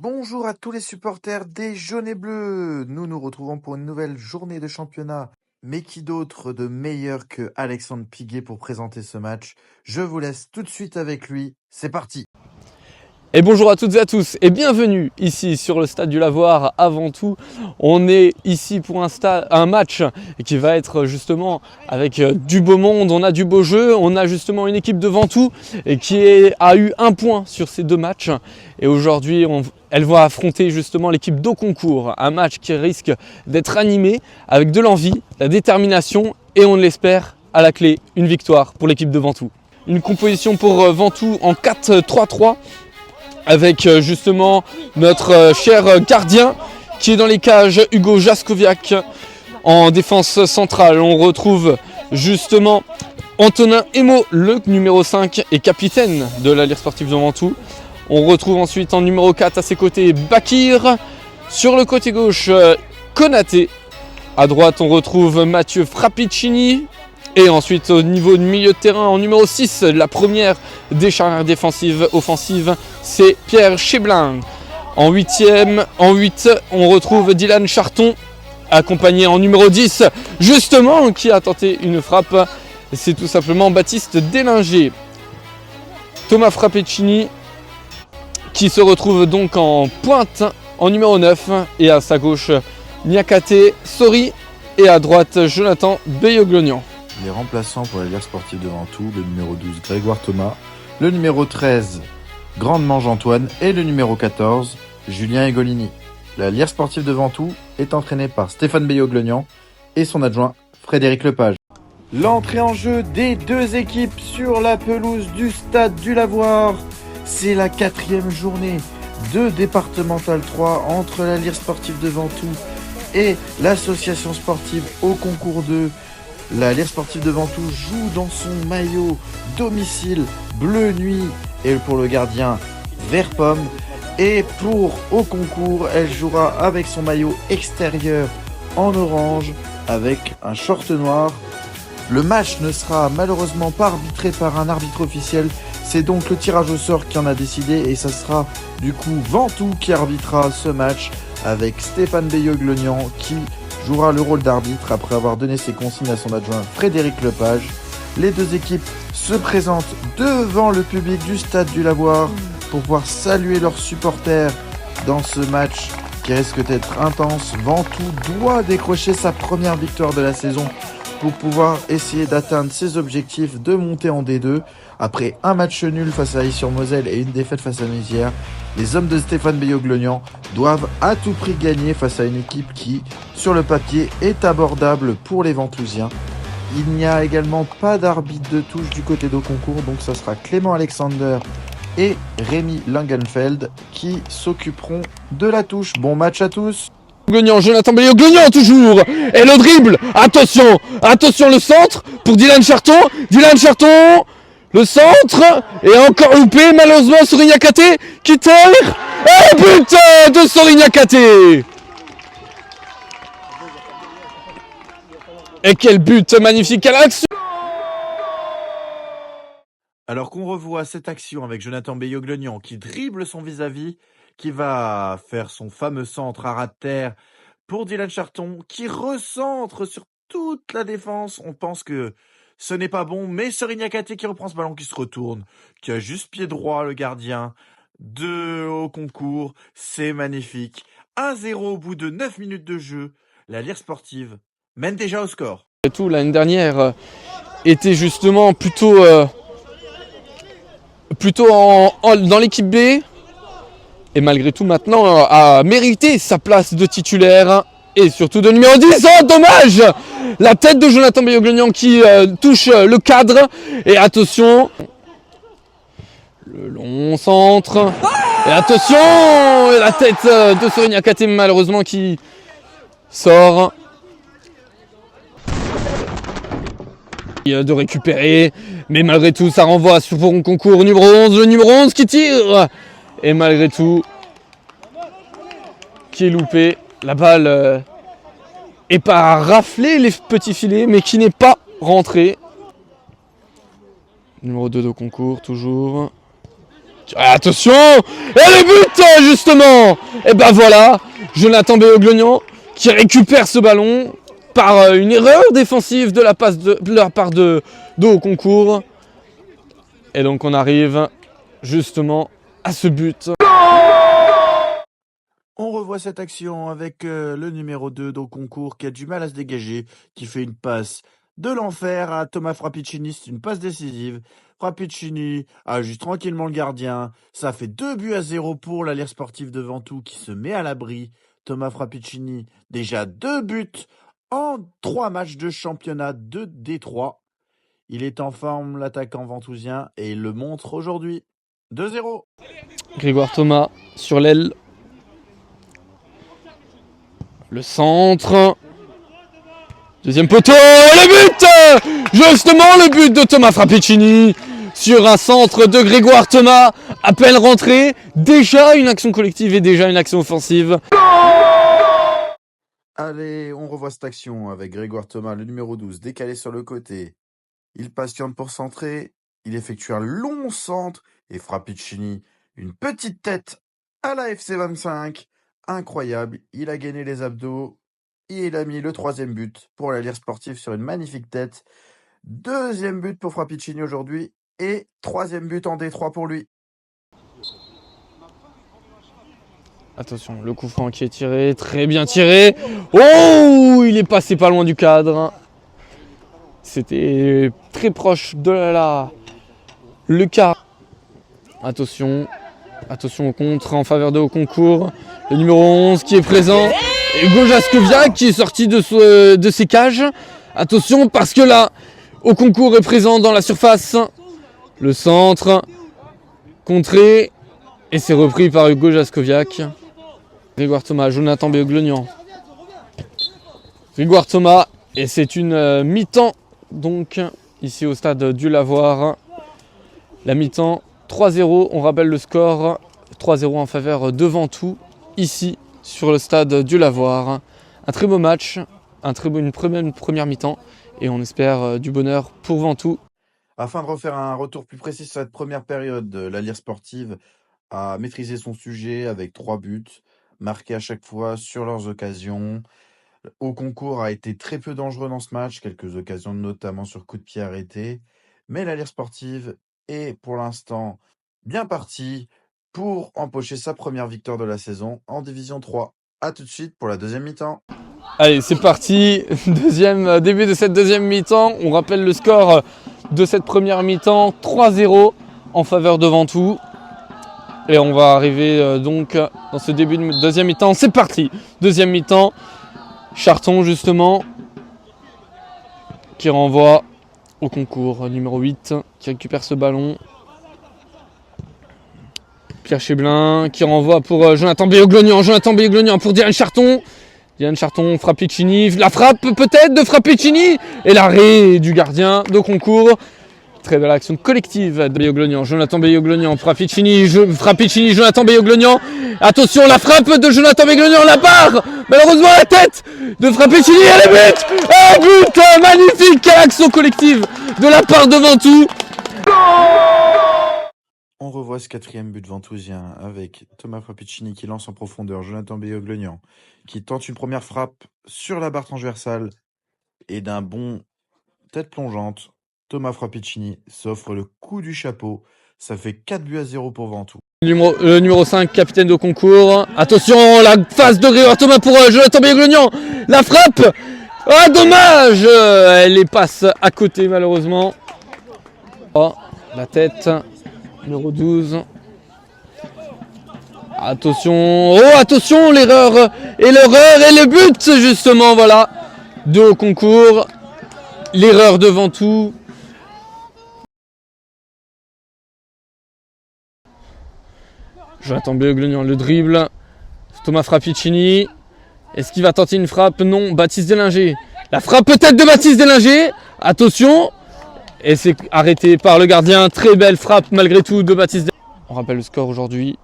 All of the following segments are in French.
Bonjour à tous les supporters des jaunes et bleus. Nous nous retrouvons pour une nouvelle journée de championnat. Mais qui d'autre de meilleur que Alexandre Piguet pour présenter ce match? Je vous laisse tout de suite avec lui. C'est parti. Et bonjour à toutes et à tous et bienvenue ici sur le stade du Lavoir. Avant tout, on est ici pour un match qui va être justement avec du beau monde, on a du beau jeu, on a justement une équipe de Ventoux a eu un point sur ces deux matchs. Et aujourd'hui, elle va affronter justement l'équipe d'Auconcourt, un match qui risque d'être animé avec de l'envie, la détermination et on l'espère à la clé une victoire pour l'équipe de Ventoux. Une composition pour Ventoux en 4-3-3. Avec justement notre cher gardien qui est dans les cages, Hugo Jaskowiak. En défense centrale, on retrouve justement Antonin Emo, le numéro 5 et capitaine de la Lyre Sportive de Ventoux. On retrouve ensuite en numéro 4 à ses côtés Bakir. Sur le côté gauche, Konaté. À droite, on retrouve Mathieu Frappicini. Et ensuite, au niveau de milieu de terrain, en numéro 6, la première des charnières défensives offensives, c'est Pierre Cheblin. En 8, on retrouve Dylan Charton, accompagné en numéro 10, justement, qui a tenté une frappe. C'est tout simplement Baptiste Délinger. Thomas Frappicini, qui se retrouve donc en pointe, en numéro 9. Et à sa gauche, Niakate Sori. Et à droite, Jonathan Beyoglonian. Les remplaçants pour la Lyre Sportive de Ventoux, le numéro 12 Grégoire Thomas, le numéro 13 Grande Mange Antoine et le numéro 14 Julien Egolini. La Lyre Sportive de Ventoux est entraînée par Stéphane Beyoglonian et son adjoint Frédéric Lepage. L'entrée en jeu des deux équipes sur la pelouse du stade du Lavoir. C'est la 4e journée de départemental 3 entre la Lyre Sportive de Ventoux et l'association sportive Auconcourt 2. La Lyre Sportive de Ventoux joue dans son maillot domicile bleu nuit et pour le gardien vert pomme. Et pour Auconcourt, elle jouera avec son maillot extérieur en orange avec un short noir. Le match ne sera malheureusement pas arbitré par un arbitre officiel. C'est donc le tirage au sort qui en a décidé et ça sera du coup Ventoux qui arbitrera ce match avec Stéphane Beyoglonian qui jouera le rôle d'arbitre après avoir donné ses consignes à son adjoint Frédéric Lepage. Les deux équipes se présentent devant le public du stade du Lavoir pour pouvoir saluer leurs supporters dans ce match qui risque d'être intense. Ventoux doit décrocher sa première victoire de la saison pour pouvoir essayer d'atteindre ses objectifs de monter en D2. Après un match nul face à Aix-sur-Moselle et une défaite face à Mézières, les hommes de Stéphane Beyoglonian doivent à tout prix gagner face à une équipe qui, sur le papier, est abordable pour les Ventousiens. Il n'y a également pas d'arbitre de touche du côté d'Auconcourt, donc ça sera Clément Alexander et Rémi Langenfeld qui s'occuperont de la touche. Bon match à tous. Jonathan Beyoglonian toujours. Et le dribble. Attention le centre pour Dylan Charton. Le centre et encore loupé malheureusement sur Niakate qui tire. Et but de Sori Niakate. Et quel but magnifique à l'action. Alors qu'on revoit cette action avec Jonathan Beyoglonian qui dribble son vis-à-vis, qui va faire son fameux centre à ras de terre pour Dylan Charton, qui recentre sur toute la défense. On pense que ce n'est pas bon, mais Sori Niakate qui reprend ce ballon, qui se retourne, qui a juste pied droit, le gardien de Auconcourt. C'est magnifique. 1-0 au bout de 9 minutes de jeu. La Lyre Sportive mène déjà au score. Et tout, l'année dernière était justement plutôt dans l'équipe B. Et malgré tout, maintenant, a mérité sa place de titulaire. Et surtout de numéro 10. Oh, dommage! La tête de Jonathan Beyoglonian qui touche le cadre. Et attention. Le long centre. Et attention! Et la tête de Sori Niakate malheureusement qui sort. De récupérer. Mais malgré tout, ça renvoie sur Auconcourt numéro 11. Le numéro 11 qui tire. Et malgré tout, qui est loupé. La balle est pas raflée les petits filets, mais qui n'est pas rentrée. Numéro 2 d'Auconcourt, toujours. Attention. Et le but, justement. Et ben voilà, Jonathan Béoglognan qui récupère ce ballon par une erreur défensive de la part de Auconcourt. Et donc on arrive justement à ce but. On revoit cette action avec le numéro 2 d'Auconcourt qui a du mal à se dégager, qui fait une passe de l'enfer à Thomas Frappicini. C'est une passe décisive. Frappicini ajuste tranquillement le gardien. Ça fait 2-0 pour l'Alliance Sportive de Ventoux qui se met à l'abri. Thomas Frappicini, déjà 2 buts en 3 matchs de championnat de Détroit. Il est en forme, l'attaquant ventousien, et il le montre aujourd'hui. 2-0. Grégoire Thomas sur l'aile. Le centre. Deuxième poteau. Le but. Justement le but de Thomas Frappicini. Sur un centre de Grégoire Thomas. À peine rentré. Déjà une action collective et déjà une action offensive. Allez, on revoit cette action avec Grégoire Thomas, le numéro 12, décalé sur le côté. Il patiente pour centrer. Il effectue un long centre. Et Frappicini, une petite tête à la FC 25. Incroyable, il a gainé les abdos et il a mis le 3e but pour la Lire Sportive sur une magnifique tête. 2e but pour Frappicini aujourd'hui et 3e but en D3 pour lui. Attention, le coup franc qui est tiré, très bien tiré. Oh, il est passé pas loin du cadre. C'était très proche de le quart. Attention au contre en faveur de Auconcourt. Le numéro 11 qui est présent. Et Hugo Jascoviak qui est sorti de ses cages. Attention parce que là, Auconcourt est présent dans la surface. Le centre, contré. Et c'est repris par Hugo Jascoviak. Grégoire Thomas, Jonathan Béoglognan. Grégoire Thomas. Et c'est une mi-temps donc ici au stade du Lavoir. La mi-temps 3-0, on rappelle le score, 3-0 en faveur de Ventoux, ici sur le stade du Lavoir. Un très beau match, une première mi-temps et on espère du bonheur pour Ventoux. Afin de refaire un retour plus précis sur cette première période, la Lire Sportive a maîtrisé son sujet avec 3 buts, marqués à chaque fois sur leurs occasions. Auconcourt a été très peu dangereux dans ce match, quelques occasions notamment sur coup de pied arrêté, mais la Lire Sportive est pour l'instant bien parti pour empocher sa première victoire de la saison en Division 3. A tout de suite pour la deuxième mi-temps. Allez, c'est parti, début de cette deuxième mi-temps. On rappelle le score de cette première mi-temps, 3-0 en faveur de Ventoux. Et on va arriver donc dans ce début de deuxième mi-temps. C'est parti, deuxième mi-temps. Charton justement qui renvoie Auconcourt, numéro 8, qui récupère ce ballon. Pierre Cheblin qui renvoie pour Jonathan Béoglognan pour Diane Charton. Diane Charton, Frappicini, la frappe peut-être de Frappicini et l'arrêt du gardien d'Auconcourt. Très belle action collective de Béoglognan, Jonathan Béoglognan, Frappicini, Jonathan Béoglognan. Attention, la frappe de Jonathan Béoglognan, la barre. Malheureusement la tête de Frappicini et le but. Un but magnifique, quelle action collective de la part de Ventoux. On revoit ce 4e but ventousien avec Thomas Frappicini qui lance en profondeur, Jonathan Béoglognan qui tente une première frappe sur la barre transversale et d'un bon tête plongeante. Thomas Frappicini s'offre le coup du chapeau. Ça fait 4-0 pour Ventoux. Le numéro 5, capitaine d'Auconcourt. Attention, la phase de Grégoire Thomas pour Jonathan Béoglognan. La frappe. Ah, dommage. Elle les passe à côté malheureusement. Oh, la tête. Numéro 12. Attention. Oh, attention, l'erreur. Et le but justement, voilà. De Auconcourt. L'erreur de Ventoux. Jonathan Béoglognan, le dribble. Thomas Frappicini. Est-ce qu'il va tenter une frappe? Non. Baptiste Delinger. La frappe peut-être de Baptiste Delinger. Attention. Et c'est arrêté par le gardien. Très belle frappe malgré tout de Baptiste Delinger. On rappelle le score aujourd'hui.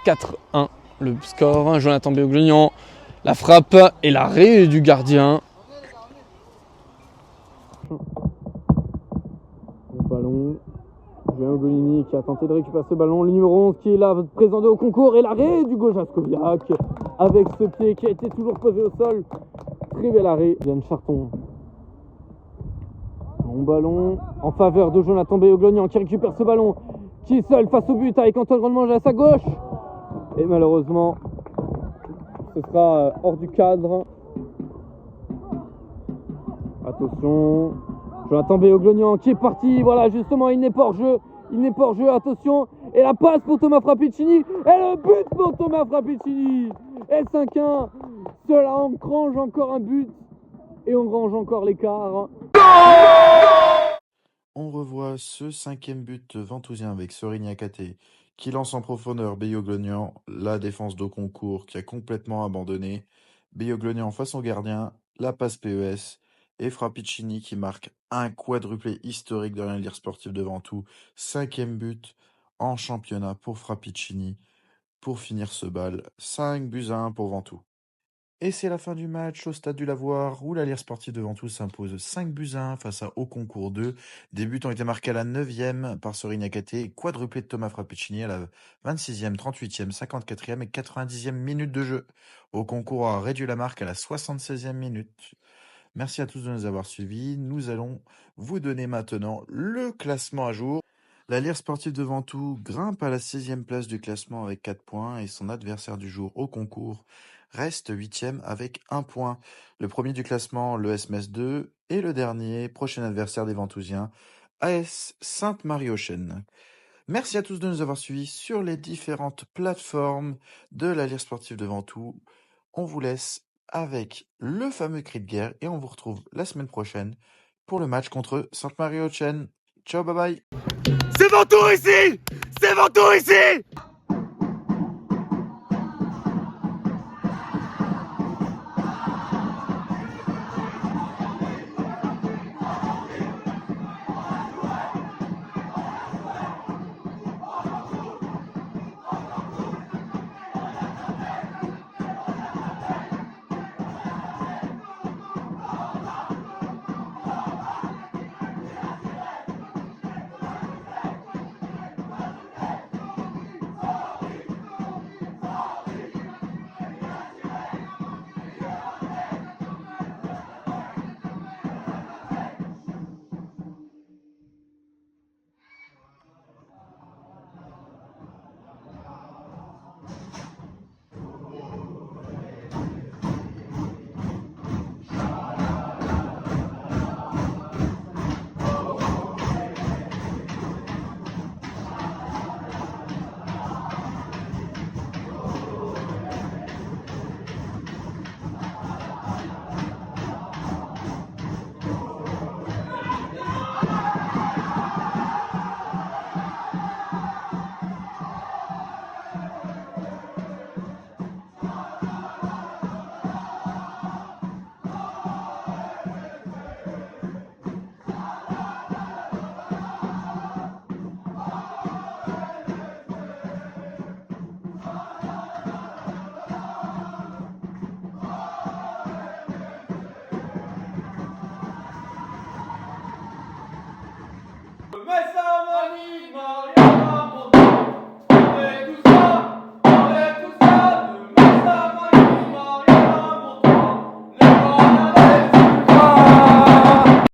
4-1 le score. Jonathan Béoglognan. La frappe et l'arrêt du gardien. Le ballon. Julien Golini qui a tenté de récupérer ce ballon. Le numéro 11 qui est là, présenté au concours. Et l'arrêt du Gojaskoviak avec ce pied qui a été toujours posé au sol. Très bel arrêt. Yann Charton. Bon ballon en faveur de Jonathan Béoglognan qui récupère ce ballon. Qui est seul face au but avec Antoine Grandmange à sa gauche. Et malheureusement, ce sera hors du cadre. Attention. Jonathan Béoglognan qui est parti. Voilà, justement, il n'est pas hors jeu. Il n'est pas hors jeu. Attention. Et la passe pour Thomas Frappicini. Et le but pour Thomas Frappicini. Et 5-1. Cela engrange encore un but. Et on range encore l'écart. On revoit ce 5e but ventousien avec Sorin Niakate qui lance en profondeur Béoglognan, la défense de concours qui a complètement abandonné. Béoglognan face au gardien, la passe PES et Frappicini qui marque un quadruplé historique dans la Lire sportive de Ventoux. 5e but en championnat pour Frappicini pour finir ce bal. 5-1 pour Ventoux. Et c'est la fin du match au stade du Lavoir où la Lire sportive de Ventoux s'impose 5-1 face à Au Concours 2. Des buts ont été marqués à la 9e par Sorin Niakate, quadruplé de Thomas Frappicini à la 26e, 38e, 54e et 90e minute de jeu. Au Concours a réduit la marque à la 76e minute. Merci à tous de nous avoir suivis. Nous allons vous donner maintenant le classement à jour. La Lire sportive de Ventoux grimpe à la 16e place du classement avec 4 points et son adversaire du jour Au Concours reste 8e avec 1 point. Le premier du classement, le SMS 2, et le dernier, prochain adversaire des Ventousiens, AS Sainte-Marie-aux-Chênes. Merci à tous de nous avoir suivis sur les différentes plateformes de la Lire sportive de Ventoux. On vous laisse avec le fameux cri de guerre et on vous retrouve la semaine prochaine pour le match contre Sainte-Marie-aux-Chênes. Ciao, bye bye. C'est Ventoux ici! C'est Ventoux ici!